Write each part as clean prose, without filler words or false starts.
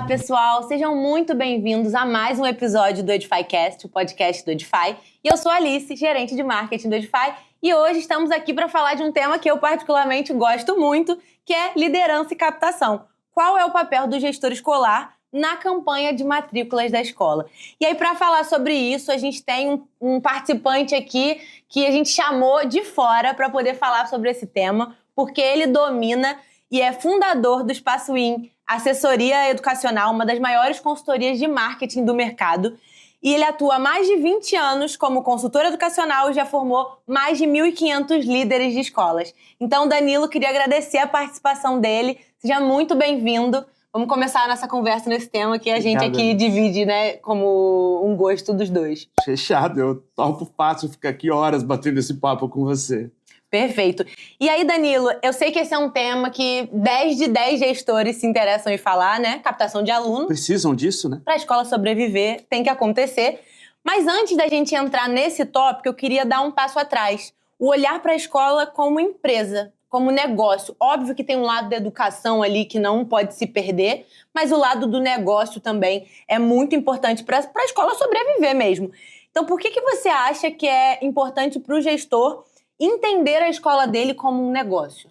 pessoal, sejam muito bem-vindos a mais um episódio do EdifyCast, o podcast do Edify. E eu sou a Alice, gerente de marketing do Edify, e hoje estamos aqui para falar de um tema que eu particularmente gosto muito, que é liderança e captação. Qual é o papel do gestor escolar na campanha de matrículas da escola? E aí, para falar sobre isso, a gente tem um participante aqui que a gente chamou de fora para poder falar sobre esse tema, porque ele domina e é fundador do Espaço In, assessoria educacional, uma das maiores consultorias de marketing do mercado. E ele atua há mais de 20 anos como consultor educacional e já formou mais de 1.500 líderes de escolas. Então, Danilo, queria agradecer a participação dele. Seja muito bem-vindo. Vamos começar a nossa conversa nesse tema que a gente aqui divide, né, como um gosto dos dois. Fechado, eu topo fácil ficar aqui horas batendo esse papo com você. Perfeito. E aí, Danilo, eu sei que esse é um tema que 10 de 10 gestores se interessam em falar, né? Captação de aluno. Precisam disso, né? Para a escola sobreviver, tem que acontecer. Mas antes da gente entrar nesse tópico, eu queria dar um passo atrás. O olhar para a escola como empresa, como negócio. Óbvio que tem um lado da educação ali que não pode se perder, mas o lado do negócio também é muito importante para a escola sobreviver mesmo. Então, por que você acha que é importante para o gestor entender a escola dele como um negócio?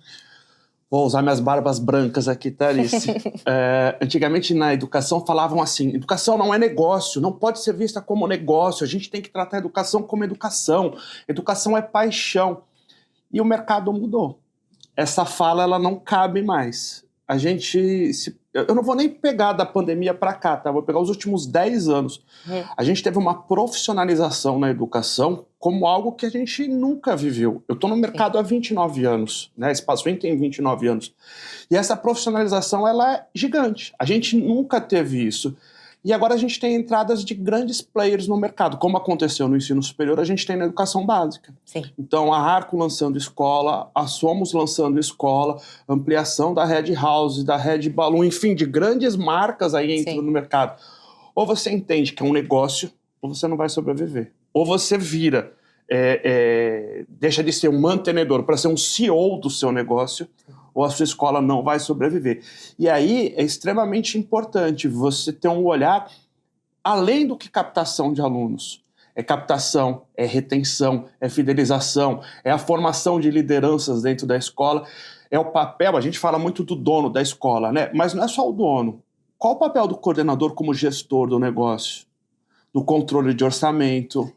Vou usar minhas barbas brancas aqui, tá, Alice? Antigamente na educação falavam assim, educação não é negócio, não pode ser vista como negócio, a gente tem que tratar a educação como educação é paixão. E o mercado mudou. Essa fala, ela não cabe mais. Eu não vou nem pegar da pandemia para cá, tá? Vou pegar os últimos 10 anos. A gente teve uma profissionalização na educação como algo que a gente nunca viveu. Eu estou no mercado há 29 anos, né? Espaço In tem 29 anos. E essa profissionalização, ela é gigante. A gente nunca teve isso. E agora a gente tem entradas de grandes players no mercado. Como aconteceu no ensino superior, a gente tem na educação básica. Sim. Então, a Arco lançando escola, a Somos lançando escola, ampliação da Red House, da Red Balloon, enfim, de grandes marcas aí entram no mercado. Ou você entende que é um negócio, ou você não vai sobreviver. Ou você vira, deixa de ser um mantenedor para ser um CEO do seu negócio, ou a sua escola não vai sobreviver. E aí é extremamente importante você ter um olhar além do que captação de alunos. É captação, é retenção, é fidelização, é a formação de lideranças dentro da escola, é o papel, a gente fala muito do dono da escola, né? Mas não é só o dono. Qual o papel do coordenador como gestor do negócio? No controle de orçamento,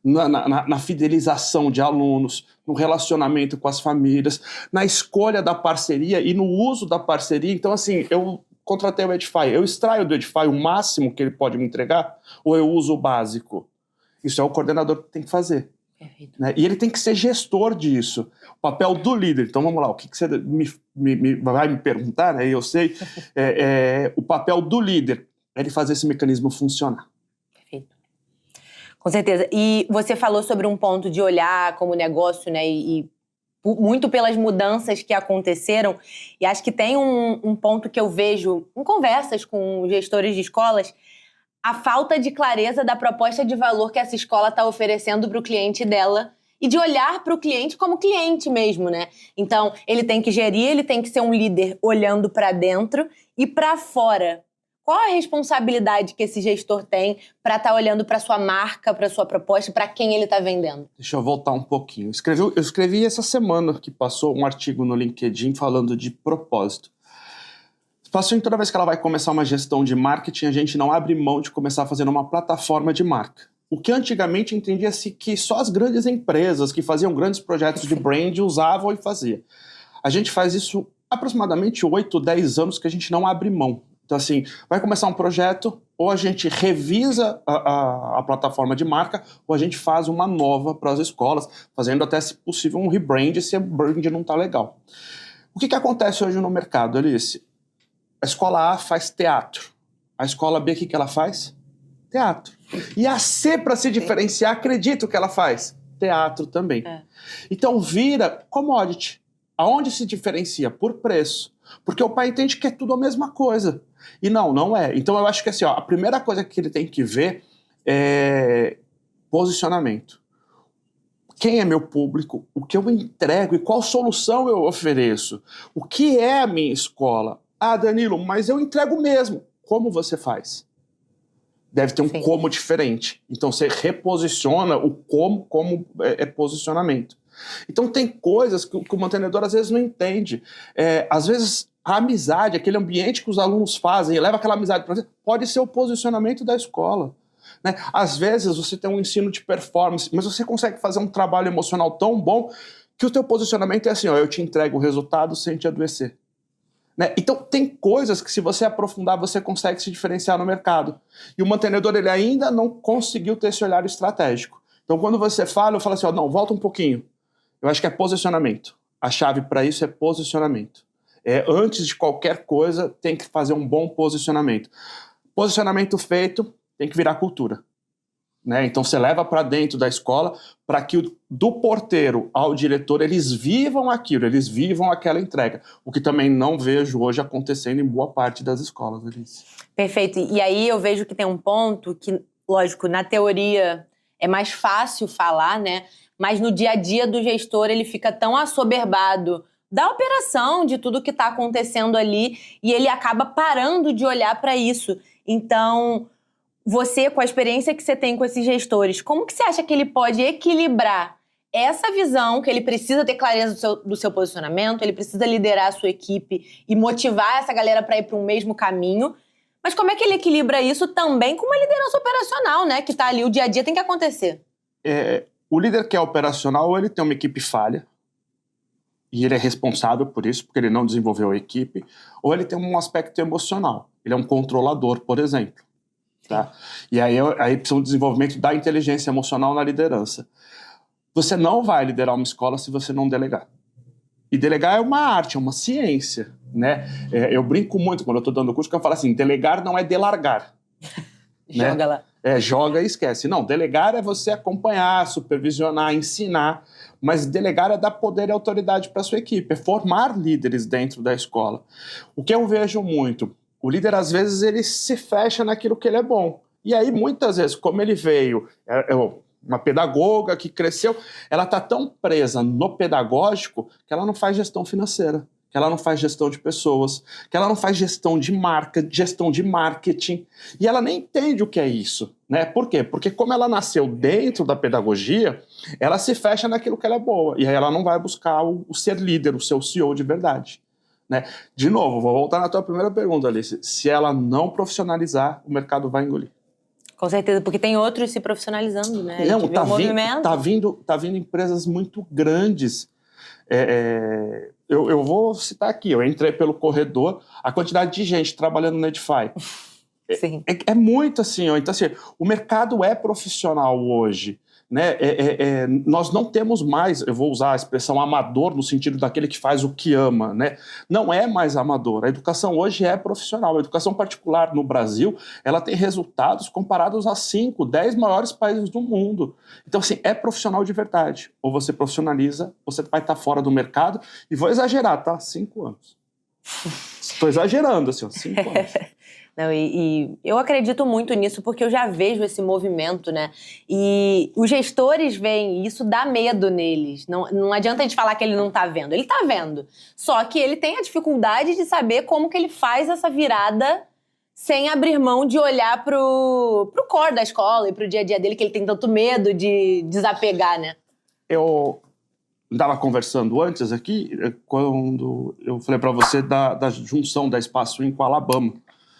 na fidelização de alunos, no relacionamento com as famílias, na escolha da parceria e no uso da parceria. Então, assim, eu contratei o Edify, eu extraio do Edify o máximo que ele pode me entregar ou eu uso o básico? Isso é o coordenador que tem que fazer. Né? E ele tem que ser gestor disso. O papel do líder. Então, vamos lá, o que você vai me perguntar, né? Eu sei. O papel do líder é ele fazer esse mecanismo funcionar. Com certeza. E você falou sobre um ponto de olhar como negócio, né? E muito pelas mudanças que aconteceram. E acho que tem um ponto que eu vejo em conversas com gestores de escolas, a falta de clareza da proposta de valor que essa escola está oferecendo para o cliente dela e de olhar para o cliente como cliente mesmo, né? Então, ele tem que gerir, ele tem que ser um líder olhando para dentro e para fora. Qual a responsabilidade que esse gestor tem para estar olhando para sua marca, para sua proposta, para quem ele está vendendo? Deixa eu voltar um pouquinho. Eu escrevi essa semana que passou um artigo no LinkedIn falando de propósito. Espaço In, toda vez que ela vai começar uma gestão de marketing, a gente não abre mão de começar fazendo uma plataforma de marca. O que antigamente entendia-se que só as grandes empresas que faziam grandes projetos de brand usavam e faziam. A gente faz isso aproximadamente 8, 10 anos que a gente não abre mão. Então, assim, vai começar um projeto, ou a gente revisa a plataforma de marca, ou a gente faz uma nova para as escolas, fazendo até, se possível, um rebrand se o brand não está legal. O que acontece hoje no mercado, Alice? A escola A faz teatro. A escola B, o que ela faz? Teatro. E a C, para se diferenciar, acredita o que ela faz? Teatro também. Então, vira commodity. Aonde se diferencia? Por preço. Porque o pai entende que é tudo a mesma coisa. E não é. Então eu acho que assim, a primeira coisa que ele tem que ver é posicionamento. Quem é meu público? O que eu entrego e qual solução eu ofereço? O que é a minha escola? Ah, Danilo, mas eu entrego mesmo. como você faz. Deve ter um Sim. como diferente. Então, você reposiciona o como é posicionamento. Então, tem coisas que o mantenedor, às vezes, não entende. Às vezes, a amizade, aquele ambiente que os alunos fazem, leva aquela amizade para você, pode ser o posicionamento da escola. Né? Às vezes, você tem um ensino de performance, mas você consegue fazer um trabalho emocional tão bom que o teu posicionamento é assim, eu te entrego o resultado sem te adoecer. Né? Então, tem coisas que, se você aprofundar, você consegue se diferenciar no mercado. E o mantenedor, ele ainda não conseguiu ter esse olhar estratégico. Então, quando você fala, eu falo assim, não, volta um pouquinho. Eu acho que é posicionamento. A chave para isso é posicionamento. Antes de qualquer coisa, tem que fazer um bom posicionamento. Posicionamento feito, tem que virar cultura. Né? Então, você leva para dentro da escola para que do porteiro ao diretor eles vivam aquilo, eles vivam aquela entrega. O que também não vejo hoje acontecendo em boa parte das escolas, Alice. Perfeito. E aí eu vejo que tem um ponto que, lógico, na teoria é mais fácil falar, né? Mas no dia a dia do gestor ele fica tão assoberbado da operação, de tudo que está acontecendo ali, e ele acaba parando de olhar para isso. Então, você, com a experiência que você tem com esses gestores, como que você acha que ele pode equilibrar essa visão, que ele precisa ter clareza do seu posicionamento, ele precisa liderar a sua equipe e motivar essa galera para ir para um mesmo caminho, mas como é que ele equilibra isso também com uma liderança operacional, né? Que tá ali, o dia a dia tem que acontecer. O líder que é operacional, ou ele tem uma equipe falha, e ele é responsável por isso, porque ele não desenvolveu a equipe, ou ele tem um aspecto emocional, ele é um controlador, por exemplo. Tá? E aí precisa um desenvolvimento da inteligência emocional na liderança. Você não vai liderar uma escola se você não delegar. E delegar é uma arte, é uma ciência. Né? Eu brinco muito quando eu estou dando curso, que eu falo assim, delegar não é delargar. Joga né? lá. Joga e esquece. Não, delegar é você acompanhar, supervisionar, ensinar, mas delegar é dar poder e autoridade para a sua equipe, é formar líderes dentro da escola. O que eu vejo muito, o líder, às vezes, ele se fecha naquilo que ele é bom. E aí, muitas vezes, como ele veio, uma pedagoga que cresceu, ela está tão presa no pedagógico que ela não faz gestão financeira, que ela não faz gestão de pessoas, que ela não faz gestão de marca, gestão de marketing. E ela nem entende o que é isso. Né? Por quê? Porque como ela nasceu dentro da pedagogia, ela se fecha naquilo que ela é boa. E aí ela não vai buscar o ser líder, o seu CEO de verdade. Né? De novo, vou voltar na tua primeira pergunta, Alice. Se ela não profissionalizar, o mercado vai engolir. Com certeza, porque tem outros se profissionalizando, né? Não, tá vindo empresas muito grandes. Eu vou citar aqui, eu entrei pelo corredor, a quantidade de gente trabalhando no Edify. Sim. É muito assim, então assim, o mercado é profissional hoje. Né? Nós não temos mais, eu vou usar a expressão amador no sentido daquele que faz o que ama, né? Não é mais amador, a educação hoje é profissional, a educação particular no Brasil, ela tem resultados comparados a 5, 10 maiores países do mundo. Então assim, é profissional de verdade, ou você profissionaliza, você vai estar fora do mercado, e vou exagerar, tá? 5 anos. Estou exagerando, assim, 5 anos. Não, e eu acredito muito nisso porque eu já vejo esse movimento, né? E os gestores veem isso, dá medo neles. Não adianta a gente falar que ele não tá vendo. Ele tá vendo. Só que ele tem a dificuldade de saber como que ele faz essa virada sem abrir mão de olhar pro core da escola e pro dia a dia dele, que ele tem tanto medo de desapegar, né? Eu estava conversando antes aqui, quando eu falei para você da junção da Espaço In com a Alabama.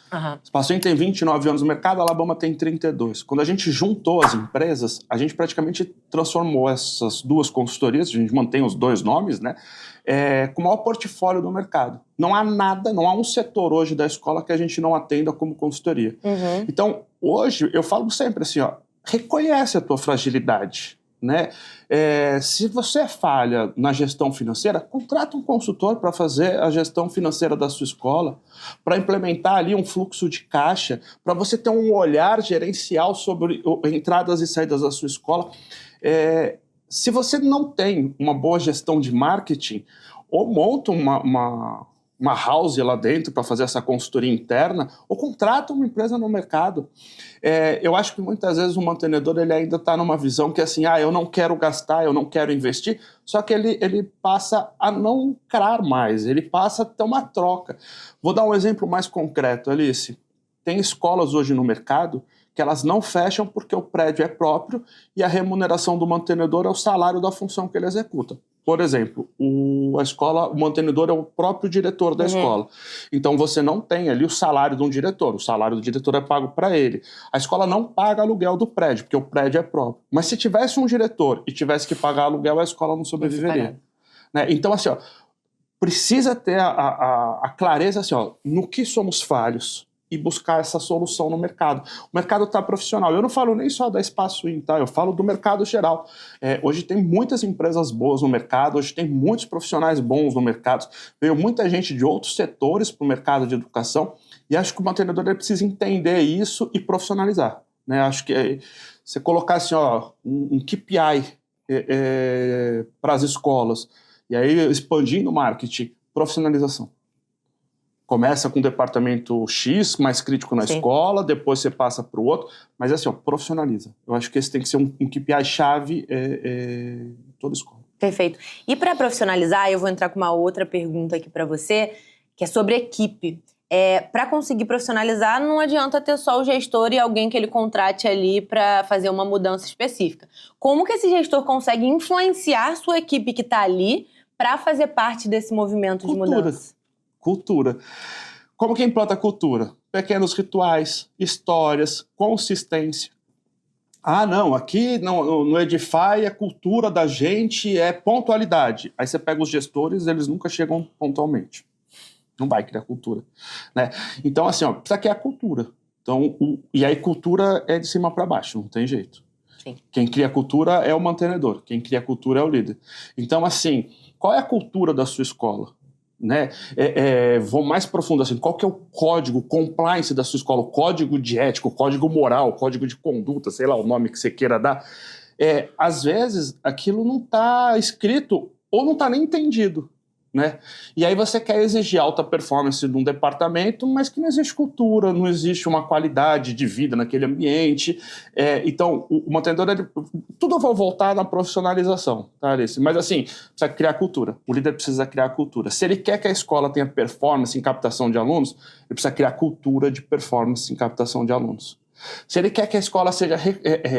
Uhum. Espaço In tem 29 anos no mercado, a Alabama tem 32. Quando a gente juntou as empresas, a gente praticamente transformou essas duas consultorias, a gente mantém os dois nomes, né, com o maior portfólio do mercado. Não há nada, não há um setor hoje da escola que a gente não atenda como consultoria. Uhum. Então, hoje, eu falo sempre assim, reconhece a tua fragilidade. Né? Se você falha na gestão financeira, contrata um consultor para fazer a gestão financeira da sua escola, para implementar ali um fluxo de caixa, para você ter um olhar gerencial sobre entradas e saídas da sua escola. Se você não tem uma boa gestão de marketing, ou monta uma house lá dentro para fazer essa consultoria interna, ou contrata uma empresa no mercado. Eu acho que muitas vezes o mantenedor ele ainda está numa visão que é assim, eu não quero gastar, eu não quero investir, só que ele passa a não lucrar mais, ele passa a ter uma troca. Vou dar um exemplo mais concreto, Alice. tem escolas hoje no mercado que elas não fecham porque o prédio é próprio e a remuneração do mantenedor é o salário da função que ele executa. Por exemplo, o mantenedor é o próprio diretor da escola. Então você não tem ali o salário de um diretor, o salário do diretor é pago para ele. A escola não paga aluguel do prédio, porque o prédio é próprio. Mas se tivesse um diretor e tivesse que pagar aluguel, a escola não sobreviveria. Né? Então, assim, ó, precisa ter a clareza assim, ó, no que somos falhos e buscar essa solução no mercado. O mercado está profissional. Eu não falo nem só da Espaço In, tá? Eu falo do mercado geral. Hoje tem muitas empresas boas no mercado, hoje tem muitos profissionais bons no mercado. Veio muita gente de outros setores para o mercado de educação e acho que o mantenedor precisa entender isso e profissionalizar. Né? Acho que você colocar assim, ó, um KPI para as escolas e aí expandindo o marketing, profissionalização. Começa com o departamento X, mais crítico na escola, depois você passa para o outro, mas assim, ó, profissionaliza. Eu acho que esse tem que ser um KPI-chave em toda escola. Perfeito. E para profissionalizar, eu vou entrar com uma outra pergunta aqui para você, que é sobre equipe. Para conseguir profissionalizar, não adianta ter só o gestor e alguém que ele contrate ali para fazer uma mudança específica. Como que esse gestor consegue influenciar a sua equipe que está ali para fazer parte desse movimento de mudança? Cultura. Como que implanta a cultura? Pequenos rituais, histórias, consistência. Ah, não, aqui no Edify a cultura da gente é pontualidade. Aí você pega os gestores, eles nunca chegam pontualmente. Não vai criar cultura. Né? Então, assim, ó, precisa criar cultura. Então, e aí cultura é de cima para baixo, não tem jeito. Sim. Quem cria cultura é o mantenedor, quem cria cultura é o líder. Então, assim, qual é a cultura da sua escola? Né? Vou mais profundo assim, qual que é o código compliance da sua escola, o código de ética, o código moral, o código de conduta, sei lá o nome que você queira dar. Às vezes aquilo não está escrito ou não está nem entendido. Né? E aí você quer exigir alta performance de um departamento, mas que não existe cultura, não existe uma qualidade de vida naquele ambiente. Então, o mantenedor, tudo eu vou voltar na profissionalização, tá, Alice? Mas assim, precisa criar cultura. O líder precisa criar cultura. Se ele quer que a escola tenha performance em captação de alunos, ele precisa criar cultura de performance em captação de alunos. Se ele quer que a escola seja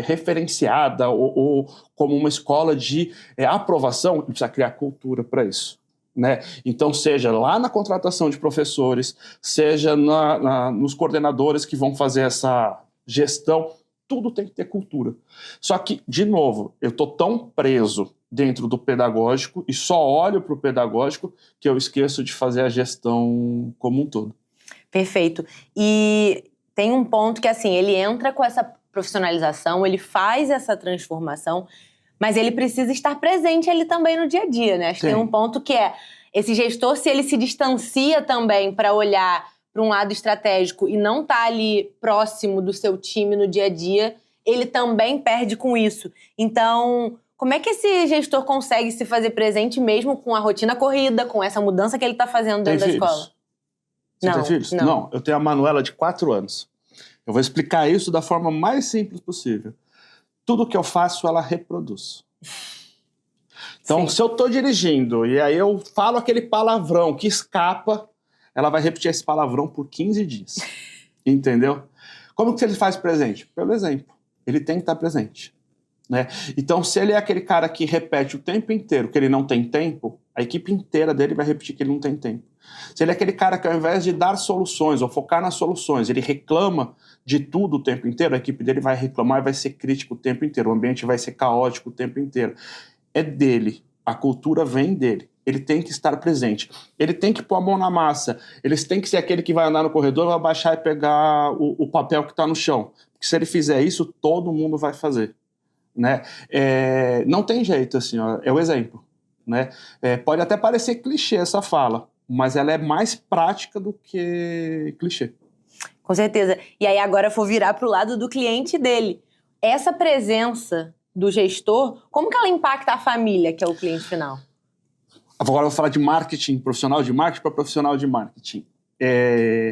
referenciada ou como uma escola de aprovação, ele precisa criar cultura para isso. Né? Então, seja lá na contratação de professores, seja nos coordenadores que vão fazer essa gestão, tudo tem que ter cultura. Só que, de novo, eu estou tão preso dentro do pedagógico e só olho para o pedagógico que eu esqueço de fazer a gestão como um todo. Perfeito. E tem um ponto que, assim, ele entra com essa profissionalização, ele faz essa transformação, mas ele precisa estar presente ali também no dia a dia, né? Acho que tem um ponto que esse gestor, se ele se distancia também para olhar para um lado estratégico e não tá ali próximo do seu time no dia a dia, ele também perde com isso. Então, como é que esse gestor consegue se fazer presente mesmo com a rotina corrida, com essa mudança que ele está fazendo dentro da escola? Você tem filhos? Não, eu tenho a Manuela de 4 anos. Eu vou explicar isso da forma mais simples possível. Tudo que eu faço, ela reproduz. Então, se eu estou dirigindo e aí eu falo aquele palavrão que escapa, ela vai repetir esse palavrão por 15 dias. Entendeu? Como que ele faz presente? Pelo exemplo. Ele tem que estar presente. Né? Então, se ele é aquele cara que repete o tempo inteiro que ele não tem tempo, a equipe inteira dele vai repetir que ele não tem tempo. Se ele é aquele cara que ao invés de dar soluções ou focar nas soluções, ele reclama de tudo o tempo inteiro, a equipe dele vai reclamar e vai ser crítico o tempo inteiro, o ambiente vai ser caótico o tempo inteiro. É dele, a cultura vem dele. Ele tem que estar presente. Ele tem que pôr a mão na massa. Eles têm que ser aquele que vai andar no corredor, vai baixar e pegar o papel que está no chão. Porque se ele fizer isso, todo mundo vai fazer. Né? Não tem jeito, assim, ó, é o exemplo. Né? Pode até parecer clichê essa fala, mas ela é mais prática do que clichê. Com certeza. E aí agora eu vou virar para o lado do cliente dele. Essa presença do gestor, como que ela impacta a família, que é o cliente final? Agora eu vou falar de marketing, profissional de marketing para profissional de marketing.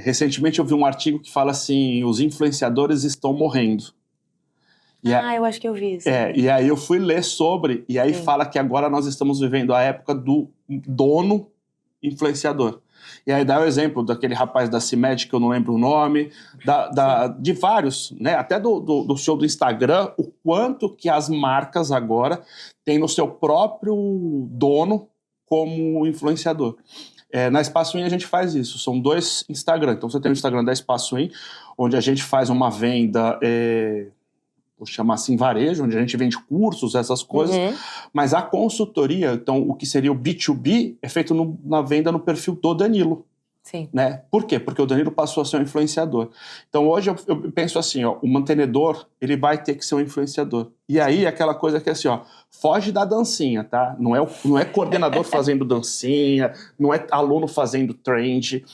Recentemente eu vi um artigo que fala assim, os influenciadores estão morrendo. Eu acho que eu vi isso. E aí eu fui ler sobre, e aí fala que agora nós estamos vivendo a época do dono influenciador. E aí dá o exemplo daquele rapaz da CIMED, que eu não lembro o nome, de vários, né? Até do show do Instagram, o quanto que as marcas agora têm no seu próprio dono como influenciador. Na Espaço In a gente faz isso, são 2 Instagram. Então você tem o Instagram da Espaço In, onde a gente faz uma venda, vou chamar assim, varejo, onde a gente vende cursos, essas coisas, mas a consultoria, então o que seria o B2B, é feito na venda no perfil do Danilo. Sim. Né? Por quê? Porque o Danilo passou a ser um influenciador. Então hoje eu penso assim, ó, o mantenedor, ele vai ter que ser um influenciador. E aí aquela coisa que é assim, ó, foge da dancinha, tá? Não é coordenador fazendo dancinha, não é aluno fazendo trend.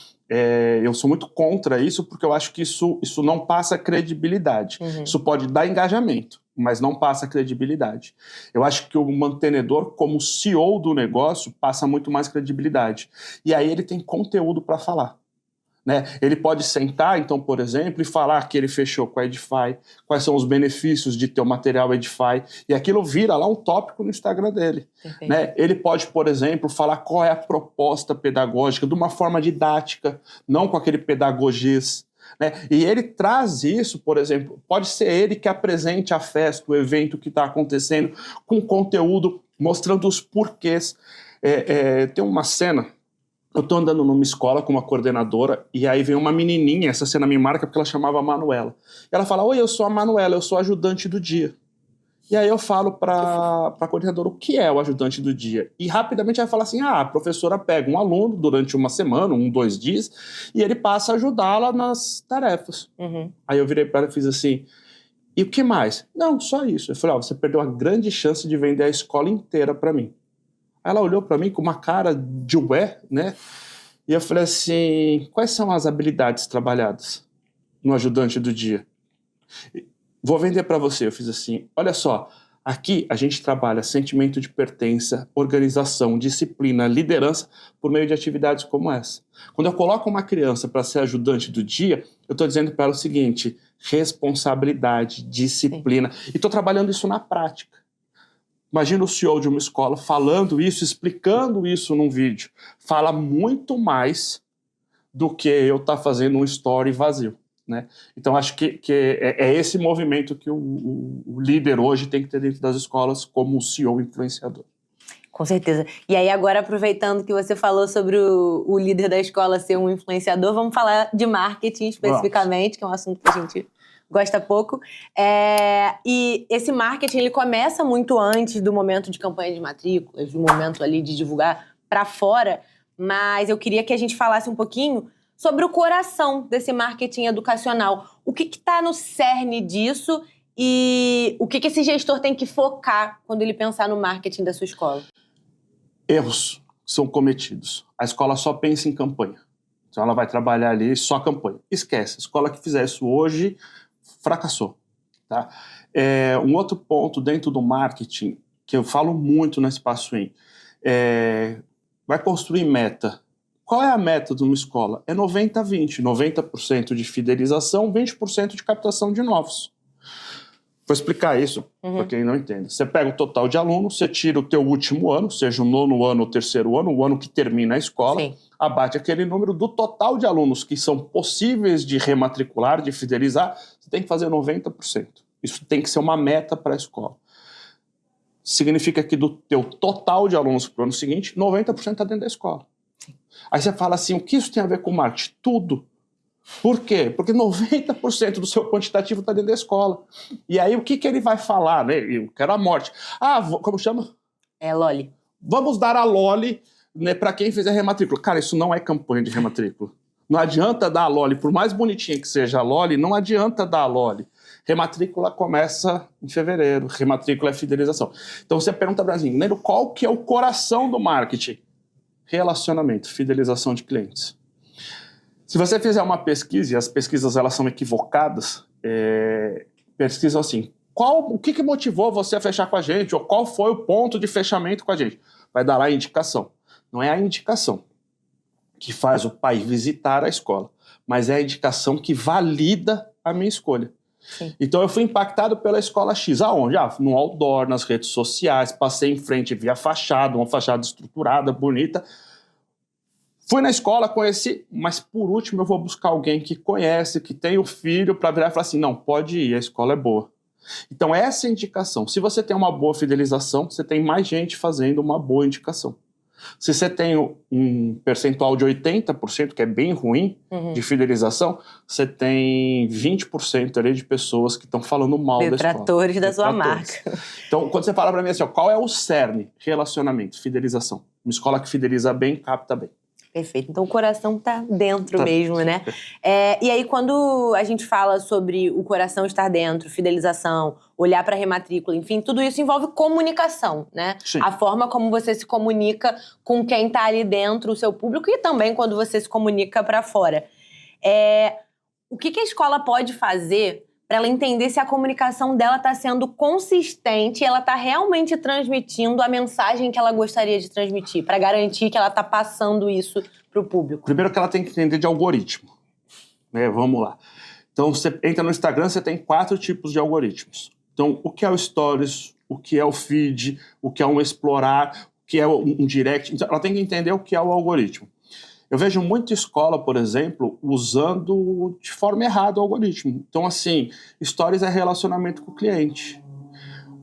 Eu sou muito contra isso, porque eu acho que isso não passa credibilidade. Isso pode dar engajamento, mas não passa credibilidade. Eu acho que o mantenedor, como CEO do negócio, passa muito mais credibilidade. E aí ele tem conteúdo para falar. Né? Ele pode sentar, então, por exemplo, e falar que ele fechou com a Edify, quais são os benefícios de ter o material Edify, e aquilo vira lá um tópico no Instagram dele. Né? Ele pode, por exemplo, falar qual é a proposta pedagógica de uma forma didática, não com aquele pedagogês. Né? E ele traz isso, por exemplo, pode ser ele que apresente a festa, o evento que está acontecendo, com conteúdo, mostrando os porquês. Tem uma cena. Eu tô andando numa escola com uma coordenadora e aí vem uma menininha, essa cena me marca porque ela chamava Manuela. E ela fala, oi, eu sou a Manuela, eu sou ajudante do dia. E aí eu falo pra coordenadora o que é o ajudante do dia. E rapidamente ela fala assim, a professora pega um aluno durante uma semana, 2 dias, e ele passa a ajudá-la nas tarefas. Aí eu virei pra ela e fiz assim, e o que mais? Não, só isso. Eu falei, você perdeu a grande chance de vender a escola inteira pra mim. Ela olhou para mim com uma cara de ué, né? E eu falei assim, quais são as habilidades trabalhadas no ajudante do dia? Vou vender para você. Eu fiz assim, olha só, aqui a gente trabalha sentimento de pertença, organização, disciplina, liderança por meio de atividades como essa. Quando eu coloco uma criança para ser ajudante do dia, eu estou dizendo para ela o seguinte, responsabilidade, disciplina. E estou trabalhando isso na prática. Imagina o CEO de uma escola falando isso, explicando isso num vídeo. Fala muito mais do que eu estar fazendo um story vazio. Né? Então, acho que é esse movimento que o líder hoje tem que ter dentro das escolas como CEO influenciador. Com certeza. E aí, agora, aproveitando que você falou sobre o líder da escola ser um influenciador, vamos falar de marketing especificamente, que é um assunto que a gente gosta pouco. E esse marketing, ele começa muito antes do momento de campanha de matrículas, do momento ali de divulgar para fora, mas eu queria que a gente falasse um pouquinho sobre o coração desse marketing educacional. O que está no cerne disso e o que esse gestor tem que focar quando ele pensar no marketing da sua escola? Erros são cometidos. A escola só pensa em campanha. Então ela vai trabalhar ali só campanha. Esquece, a escola que fizer isso hoje fracassou. Tá? Um outro ponto dentro do marketing, que eu falo muito no Espaço In, vai construir meta. Qual é a meta de uma escola? É 90-20. 90% de fidelização, 20% de captação de novos. Vou explicar isso para quem não entende. Você pega o total de alunos, você tira o teu último ano, seja o 9º ano ou 3º ano, o ano que termina a escola, sim, abate aquele número do total de alunos que são possíveis de rematricular, de fidelizar, você tem que fazer 90%. Isso tem que ser uma meta para a escola. Significa que do teu total de alunos para o ano seguinte, 90% está dentro da escola. Sim. Aí você fala assim, o que isso tem a ver com marketing? Tudo. Por quê? Porque 90% do seu quantitativo está dentro da escola. E aí o que ele vai falar? Né? Eu quero a morte. Como chama? Loli. Vamos dar a Loli, né, para quem fizer rematrícula. Cara, isso não é campanha de rematrícula. Não adianta dar a Loli, por mais bonitinha que seja a Loli, não adianta dar a Loli. Rematrícula começa em fevereiro, rematrícula é fidelização. Então você pergunta para mim, Nero, qual que é o coração do marketing? Relacionamento, fidelização de clientes. Se você fizer uma pesquisa, e as pesquisas elas são equivocadas, pesquisam assim, o que motivou você a fechar com a gente, ou qual foi o ponto de fechamento com a gente? Vai dar lá a indicação. Não é a indicação que faz o pai visitar a escola, mas é a indicação que valida a minha escolha. Sim. Então eu fui impactado pela escola X. Aonde? No outdoor, nas redes sociais, passei em frente, vi a fachada, uma fachada estruturada, bonita. Fui na escola, conheci, mas por último eu vou buscar alguém que conhece, que tem o filho, para virar e falar assim, não, pode ir, a escola é boa. Então essa é a indicação. Se você tem uma boa fidelização, você tem mais gente fazendo uma boa indicação. Se você tem um percentual de 80%, que é bem ruim, de fidelização, você tem 20% ali de pessoas que estão falando mal da escola. Detratores da sua marca. Então, quando você fala para mim assim, ó, qual é o cerne? Relacionamento, fidelização. Uma escola que fideliza bem, capta bem. Perfeito. Então o coração tá dentro mesmo, né? E aí quando a gente fala sobre o coração estar dentro, fidelização, olhar para a rematrícula, enfim, tudo isso envolve comunicação, né? Sim. A forma como você se comunica com quem tá ali dentro, o seu público, e também quando você se comunica para fora. O que a escola pode fazer para ela entender se a comunicação dela está sendo consistente e ela está realmente transmitindo a mensagem que ela gostaria de transmitir, para garantir que ela está passando isso para o público? Primeiro que ela tem que entender de algoritmo. Vamos lá. Então, você entra no Instagram, você tem 4 tipos de algoritmos. Então, o que é o Stories, o que é o Feed, o que é um Explorar, o que é um Direct. Então, ela tem que entender o que é o algoritmo. Eu vejo muita escola, por exemplo, usando de forma errada o algoritmo. Então, assim, Stories é relacionamento com o cliente.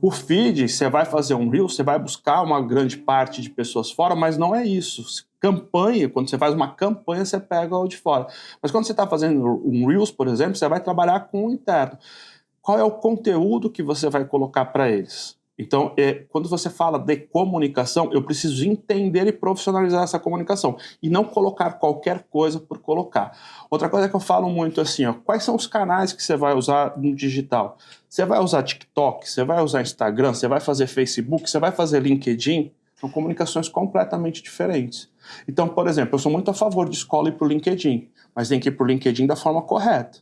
O feed, você vai fazer um Reel, você vai buscar uma grande parte de pessoas fora, mas não é isso. Campanha, quando você faz uma campanha, você pega o de fora. Mas quando você está fazendo um Reels, por exemplo, você vai trabalhar com o interno. Qual é o conteúdo que você vai colocar para eles? Então, quando você fala de comunicação, eu preciso entender e profissionalizar essa comunicação e não colocar qualquer coisa por colocar. Outra coisa que eu falo muito assim, ó, quais são os canais que você vai usar no digital? Você vai usar TikTok, você vai usar Instagram, você vai fazer Facebook, você vai fazer LinkedIn? São comunicações completamente diferentes. Então, por exemplo, eu sou muito a favor de escola ir para o LinkedIn, mas tem que ir para o LinkedIn da forma correta.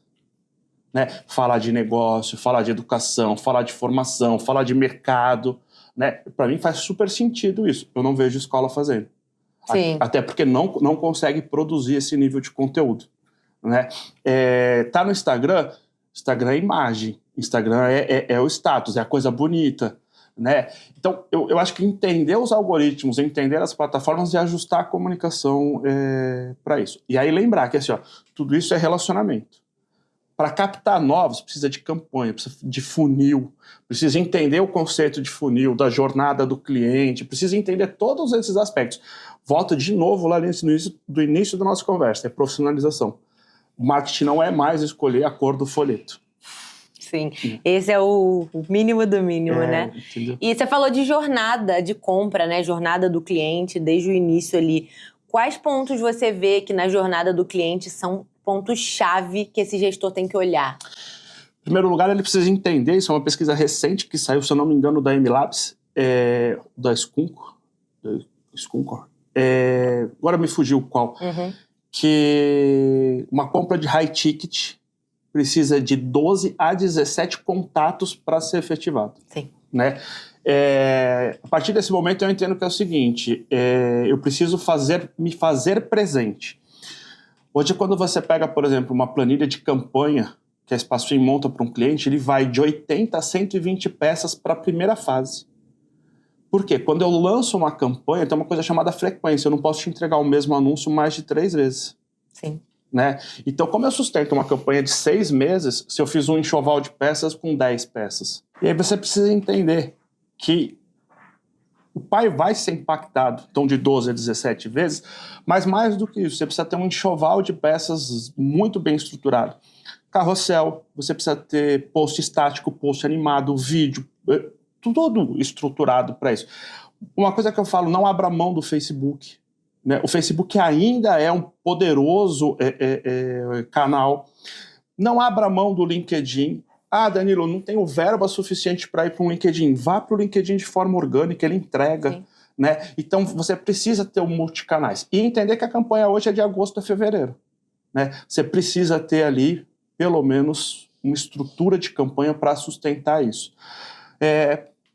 Né? Falar de negócio, falar de educação, falar de formação, falar de mercado, né? Para mim faz super sentido isso. Eu não vejo escola fazendo. Sim. Até porque não consegue produzir esse nível de conteúdo, né? Tá no Instagram, Instagram é imagem, Instagram é o status, é a coisa bonita, né? Então eu acho que entender os algoritmos, entender as plataformas e ajustar a comunicação para isso. E aí lembrar que assim, ó, tudo isso é relacionamento. Para captar novos, precisa de campanha, precisa de funil, precisa entender o conceito de funil, da jornada do cliente, precisa entender todos esses aspectos. Volto de novo lá do início da nossa conversa, é profissionalização. O marketing não é mais escolher a cor do folheto. Sim, esse é o mínimo do mínimo, né? Entendeu? E você falou de jornada de compra, né? Jornada do cliente, desde o início ali. Quais pontos você vê que na jornada do cliente são pontos-chave que esse gestor tem que olhar? Em primeiro lugar, ele precisa entender, isso é uma pesquisa recente que saiu, se eu não me engano, da MLabs, da Skunkor, agora me fugiu qual, que uma compra de high ticket precisa de 12 a 17 contatos para ser efetivado. Sim. Né? A partir desse momento eu entendo que é o seguinte, eu preciso me fazer presente. Hoje, quando você pega, por exemplo, uma planilha de campanha que a Espaço monta para um cliente, ele vai de 80 a 120 peças para a primeira fase. Por quê? Quando eu lanço uma campanha, tem uma coisa chamada frequência. Eu não posso te entregar o mesmo anúncio mais de 3 vezes. Sim. Né? Então, como eu sustento uma campanha de 6 meses, se eu fiz um enxoval de peças com 10 peças? E aí você precisa entender que o pai vai ser impactado, então de 12 a 17 vezes, mas mais do que isso, você precisa ter um enxoval de peças muito bem estruturado. Carrossel, você precisa ter post estático, post animado, vídeo, tudo estruturado para isso. Uma coisa que eu falo, não abra mão do Facebook. Né? O Facebook ainda é um poderoso canal. Não abra mão do LinkedIn. Ah, Danilo, não tenho verba suficiente para ir para um LinkedIn. Vá para o LinkedIn de forma orgânica, ele entrega. Né? Então, você precisa ter um multicanais. E entender que a campanha hoje é de agosto a fevereiro. Né? Você precisa ter ali, pelo menos, uma estrutura de campanha para sustentar isso.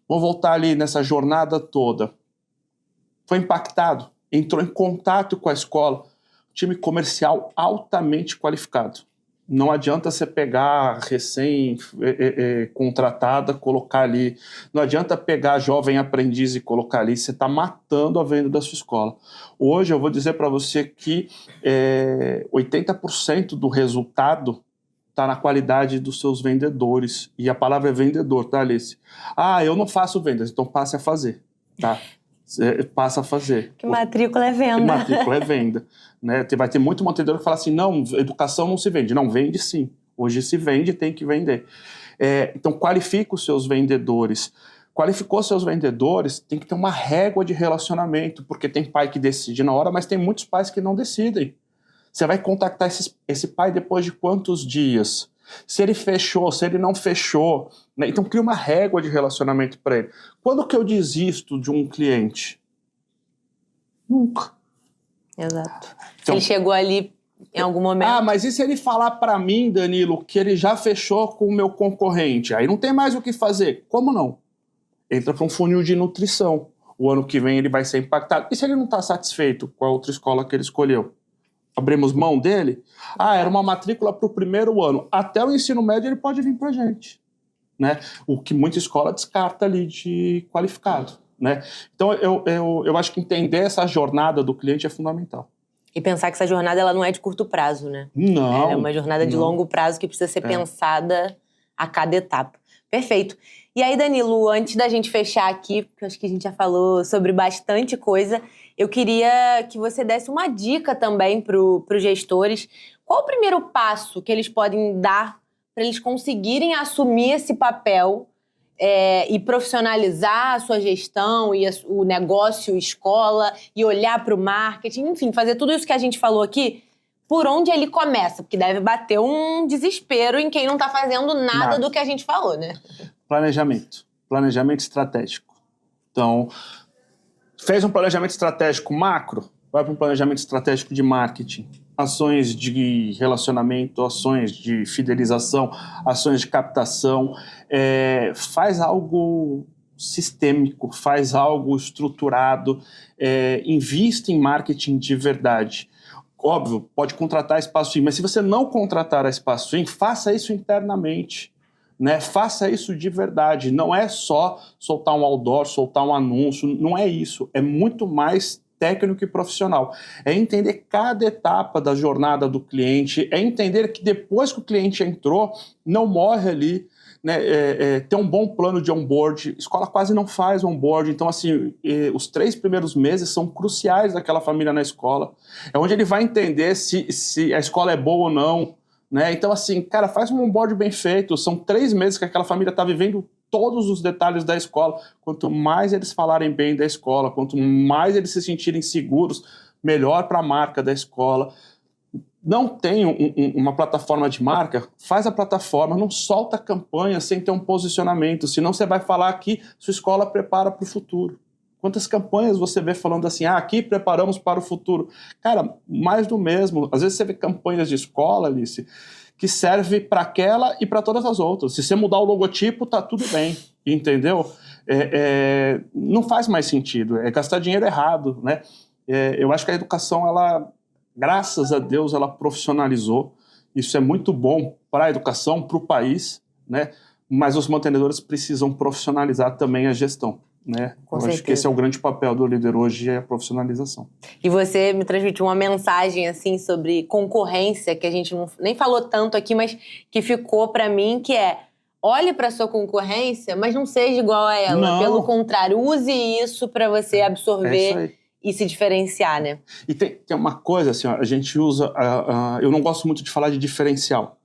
Vou voltar ali nessa jornada toda. Foi impactado, entrou em contato com a escola, time comercial altamente qualificado. Não adianta você pegar recém-contratada, colocar ali. Não adianta pegar jovem aprendiz e colocar ali. Você está matando a venda da sua escola. Hoje eu vou dizer para você que 80% do resultado está na qualidade dos seus vendedores. E a palavra é vendedor, tá, Alice? Eu não faço vendas, então passe a fazer, tá? Passa a fazer. Que matrícula é venda. Matrícula é venda. Né? Vai ter muito montador que fala assim, não, educação não se vende. Não, vende sim. Hoje se vende, tem que vender. Então, qualifica os seus vendedores. Qualificou seus vendedores, tem que ter uma régua de relacionamento, porque tem pai que decide na hora, mas tem muitos pais que não decidem. Você vai contactar esse pai depois de quantos dias? Se ele fechou, se ele não fechou, né? Então cria uma régua de relacionamento para ele. Quando que eu desisto de um cliente? Nunca. Exato. Então, se ele chegou ali em algum momento... mas e se ele falar para mim, Danilo, que ele já fechou com o meu concorrente? Aí não tem mais o que fazer. Como não? Entra para um funil de nutrição. O ano que vem ele vai ser impactado. E se ele não está satisfeito com a outra escola que ele escolheu? Abrimos mão dele? Era uma matrícula para o primeiro ano. Até o ensino médio ele pode vir para a gente. Né? O que muita escola descarta ali de qualificado. Né? Então eu acho que entender essa jornada do cliente é fundamental. E pensar que essa jornada ela não é de curto prazo, né? Não. É uma jornada de longo prazo que precisa ser pensada a cada etapa. Perfeito. E aí, Danilo, antes da gente fechar aqui, porque eu acho que a gente já falou sobre bastante coisa, eu queria que você desse uma dica também para os gestores. Qual o primeiro passo que eles podem dar para eles conseguirem assumir esse papel e profissionalizar a sua gestão e o negócio, escola, e olhar para o marketing, enfim, fazer tudo isso que a gente falou aqui, por onde ele começa? Porque deve bater um desespero em quem não está fazendo nada do que a gente falou, né? Planejamento estratégico. Então, fez um planejamento estratégico macro, vai para um planejamento estratégico de marketing. Ações de relacionamento, ações de fidelização, ações de captação. Faz algo sistêmico, faz algo estruturado, invista em marketing de verdade. Óbvio, pode contratar espaço, mas se você não contratar espaço, faça isso internamente. Né? Faça isso de verdade. Não é só soltar um outdoor, soltar um anúncio, não é isso. É muito mais técnico e profissional. É entender cada etapa da jornada do cliente, é entender que depois que o cliente entrou, não morre ali, né? Ter um bom plano de onboard. A escola quase não faz onboard, então assim, os 3 primeiros meses são cruciais daquela família na escola. É onde ele vai entender se a escola é boa ou não. Né? Então, assim, cara, faz um onboard bem feito. São 3 meses que aquela família está vivendo todos os detalhes da escola. Quanto mais eles falarem bem da escola, quanto mais eles se sentirem seguros, melhor para a marca da escola. Não tem uma plataforma de marca, faz a plataforma, não solta a campanha sem ter um posicionamento, senão você vai falar que sua escola prepara para o futuro. Quantas campanhas você vê falando assim, aqui preparamos para o futuro? Cara, mais do mesmo. Às vezes você vê campanhas de escola, Alice, que serve para aquela e para todas as outras. Se você mudar o logotipo, tá tudo bem, entendeu? Não faz mais sentido, é gastar dinheiro errado, né? Eu acho que a educação, ela, graças a Deus, ela profissionalizou. Isso é muito bom para a educação, para o país, né? Mas os mantenedores precisam profissionalizar também a gestão. Né? Eu acho que esse é o grande papel do líder hoje, é a profissionalização. E você me transmitiu uma mensagem assim sobre concorrência, que a gente nem falou tanto aqui, mas que ficou para mim, que olhe para sua concorrência, mas não seja igual a ela. Não. Pelo contrário, use isso para você absorver e se diferenciar, né? E tem uma coisa assim, a gente usa, eu não gosto muito de falar de diferencial.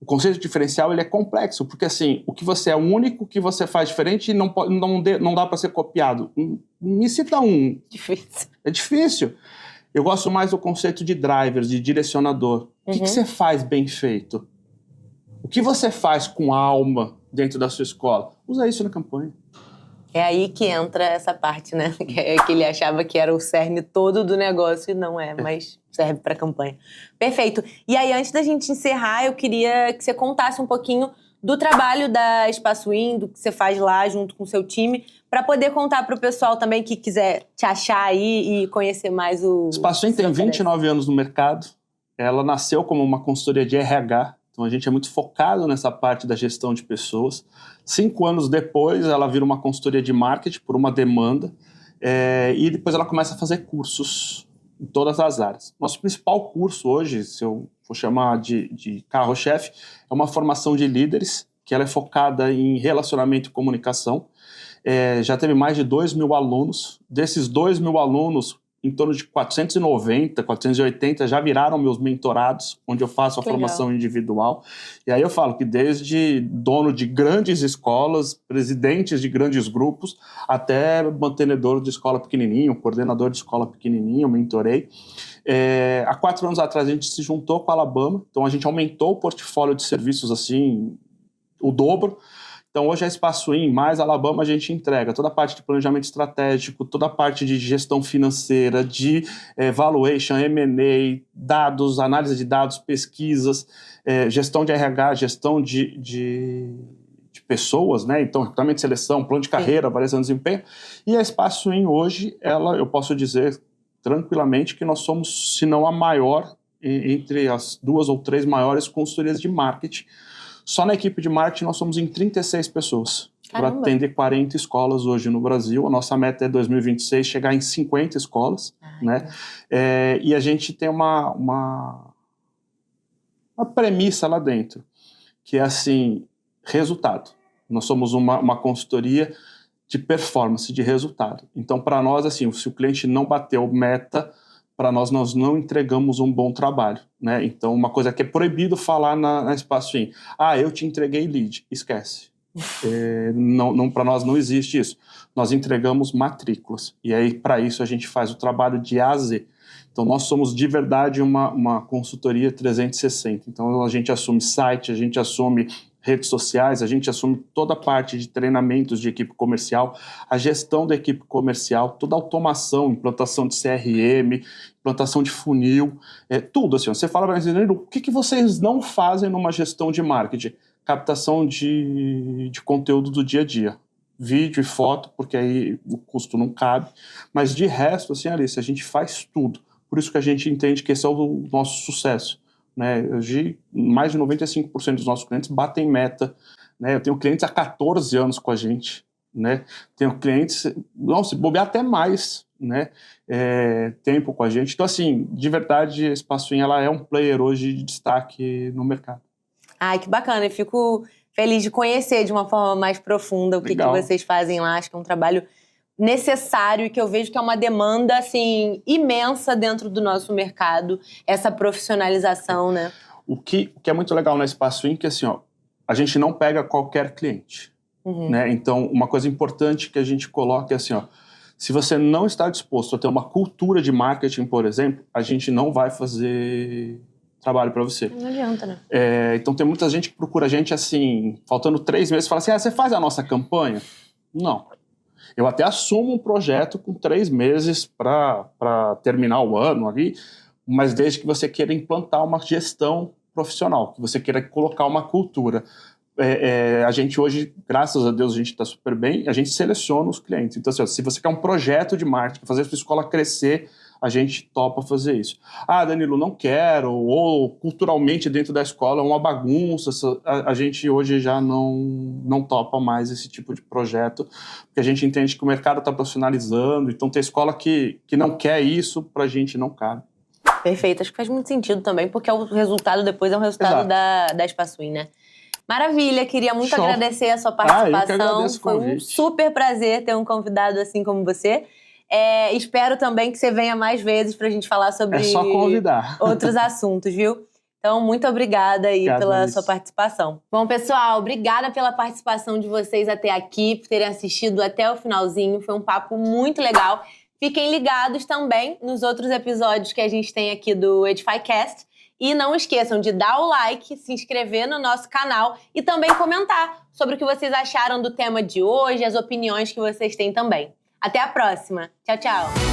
O conceito de diferencial ele é complexo, porque assim, o que você é o único que você faz diferente e não dá para ser copiado. Me cita um. Difícil. É difícil. Eu gosto mais do conceito de drivers, de direcionador. O que você faz bem feito? O que você faz com alma dentro da sua escola? Usa isso na campanha. É aí que entra essa parte, né? Que ele achava que era o cerne todo do negócio e não é, mas serve para campanha. Perfeito. E aí, antes da gente encerrar, eu queria que você contasse um pouquinho do trabalho da Espaço In, do que você faz lá junto com o seu time, para poder contar para o pessoal também que quiser te achar aí e conhecer mais o... Espaço In tem 29 anos no mercado. Ela nasceu como uma consultoria de RH. Então a gente é muito focado nessa parte da gestão de pessoas. 5 anos depois, ela vira uma consultoria de marketing por uma demanda, e depois ela começa a fazer cursos em todas as áreas. Nosso principal curso hoje, se eu for chamar de carro-chefe, é uma formação de líderes, que ela é focada em relacionamento e comunicação. Já teve mais de 2.000 alunos. Desses 2.000 alunos, em torno de 490, 480 já viraram meus mentorados, onde eu faço a formação individual. E aí eu falo que desde dono de grandes escolas, presidentes de grandes grupos, até mantenedor de escola pequenininho, coordenador de escola pequenininho, eu mentorei. Há 4 anos atrás a gente se juntou com a Alabama, então a gente aumentou o portfólio de serviços assim, o dobro. Então, hoje a Espaço In, mais Alabama, a gente entrega toda a parte de planejamento estratégico, toda a parte de gestão financeira, de valuation, M&A, dados, análise de dados, pesquisas, gestão de RH, gestão de pessoas, né? Então, recrutamento de seleção, plano de carreira, avaliação de desempenho. E a Espaço In hoje, eu posso dizer tranquilamente que nós somos, se não a maior, entre as 2 ou 3 maiores consultorias de marketing. Só na equipe de marketing nós somos em 36 pessoas, para atender 40 escolas hoje no Brasil. A nossa meta é 2026 chegar em 50 escolas, né? E a gente tem uma premissa lá dentro, que é assim, resultado. Nós somos uma consultoria de performance, de resultado. Então, para nós, assim, se o cliente não bateu meta, para nós não entregamos um bom trabalho, né? Então, uma coisa que é proibido falar na Espaço In, eu te entreguei lead, esquece. Para nós não existe isso. Nós entregamos matrículas, e aí para isso a gente faz o trabalho de A a Z. Então, nós somos de verdade uma consultoria 360. Então, a gente assume site, a gente assume redes sociais, a gente assume toda a parte de treinamentos de equipe comercial, a gestão da equipe comercial, toda a automação, implantação de CRM, implantação de funil, tudo assim. Você fala para mim, o que vocês não fazem numa gestão de marketing? Captação de conteúdo do dia a dia. Vídeo e foto, porque aí o custo não cabe. Mas de resto, assim, Alice, a gente faz tudo. Por isso que a gente entende que esse é o nosso sucesso. Né? Hoje, mais de 95% dos nossos clientes batem meta. Né? Eu tenho clientes há 14 anos com a gente. Né? Tenho clientes, se bobear até mais, né? Tempo com a gente. Então, assim, de verdade, a Espaço In, ela é um player hoje de destaque no mercado. Ai, que bacana. Eu fico feliz de conhecer de uma forma mais profunda o que vocês fazem lá. Acho que é um trabalho necessário e que eu vejo que é uma demanda, assim, imensa dentro do nosso mercado, essa profissionalização, né? O que é muito legal na Espaço In é que, assim, a gente não pega qualquer cliente, né? Então, uma coisa importante que a gente coloca é assim, se você não está disposto a ter uma cultura de marketing, por exemplo, a gente não vai fazer trabalho para você. Não adianta, né? Então, tem muita gente que procura a gente, assim, faltando 3 meses, fala assim, você faz a nossa campanha? Não. Eu até assumo um projeto com 3 meses para terminar o ano ali, mas desde que você queira implantar uma gestão profissional, que você queira colocar uma cultura. A gente hoje, graças a Deus, a gente está super bem, a gente seleciona os clientes. Então, assim, se você quer um projeto de marketing, fazer a sua escola crescer, a gente topa fazer isso. Danilo, não quero, ou culturalmente dentro da escola é uma bagunça, a gente hoje já não topa mais esse tipo de projeto, porque a gente entende que o mercado está profissionalizando, então tem escola que não quer isso, pra gente não cabe. Perfeito, acho que faz muito sentido também, porque o resultado depois é um resultado da Espaço In, né? Maravilha, queria muito agradecer a sua participação. Foi um super prazer ter um convidado assim como você. Espero também que você venha mais vezes pra gente falar sobre só convidar. Outros assuntos, viu? Então, muito obrigada aí pela sua participação. Bom, pessoal, obrigada pela participação de vocês até aqui, por terem assistido até o finalzinho. Foi um papo muito legal. Fiquem ligados também nos outros episódios que a gente tem aqui do EdifyCast. E não esqueçam de dar o like, se inscrever no nosso canal e também comentar sobre o que vocês acharam do tema de hoje, as opiniões que vocês têm também. Até a próxima. Tchau, tchau.